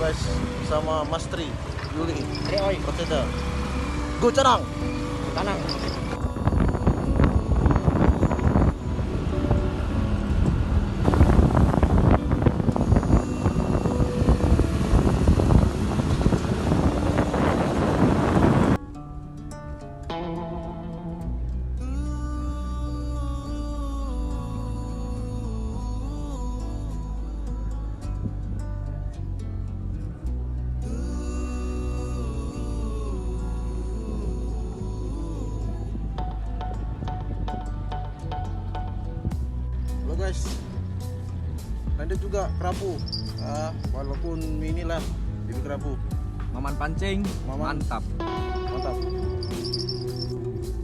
guys sama Mas Tri Yuli. Oi. Pertama. Go Canang. Tanang. Guys, ada juga kerapu, walaupun mini lah, jadi kerapu. Maman pancing, Maman. mantap.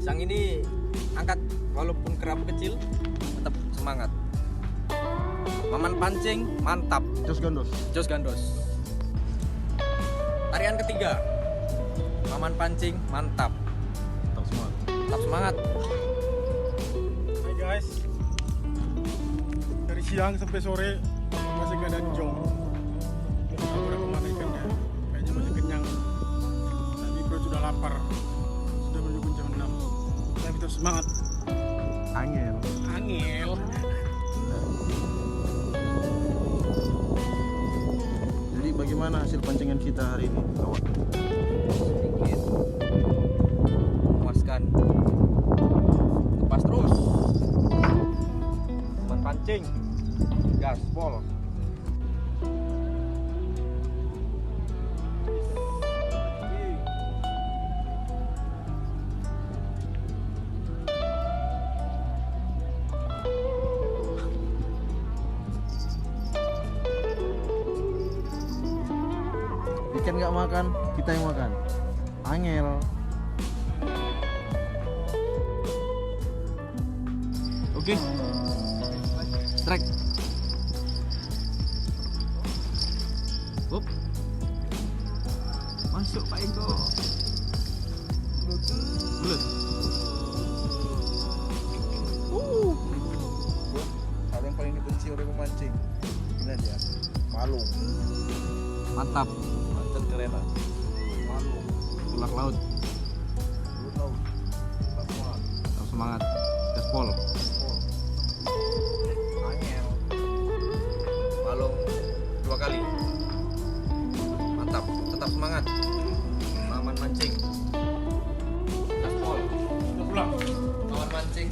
Sang ini angkat walaupun kerapu kecil, tetap semangat. Maman pancing, mantap. Jos gandos. Jos gandos. Tarian ketiga, Maman pancing, mantap. Tetap semangat. Tetap semangat. Hai guys, dari siang sampai sore masih gak ada jong. Gak tahu berapa mana ikannya, kayaknya masih kenyang. Tapi perut sudah lapar, sudah menuju jam 6. Tapi terus semangat. Angel. Angel. Jadi bagaimana hasil pancingan kita hari ini, kawan? Sedikit memuaskan. Lepas terus. Maman pancing, gaspol. Ikan nggak makan, kita yang makan. Angel. Oke. Strike. Up. Masuk Pak Eko. Bulat. Hal yang paling dibenci oleh pemancing, ini dia, malung. Mantap. Macet keren lah. Malung. Ular laut. Lu tahu? Tak semangat. Tetap semangat. Gaspol. Angel. Balong 2 kali. Mantap. Tetap semangat. Maman mancing. Gaspol. Udah pulang, Maman mancing.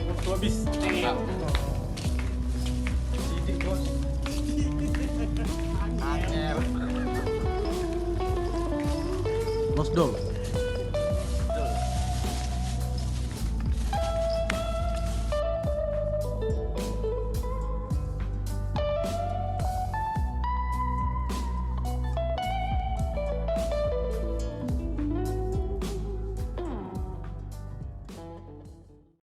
waktu habis. Mantap. Sidik bos. Angel. Losdol.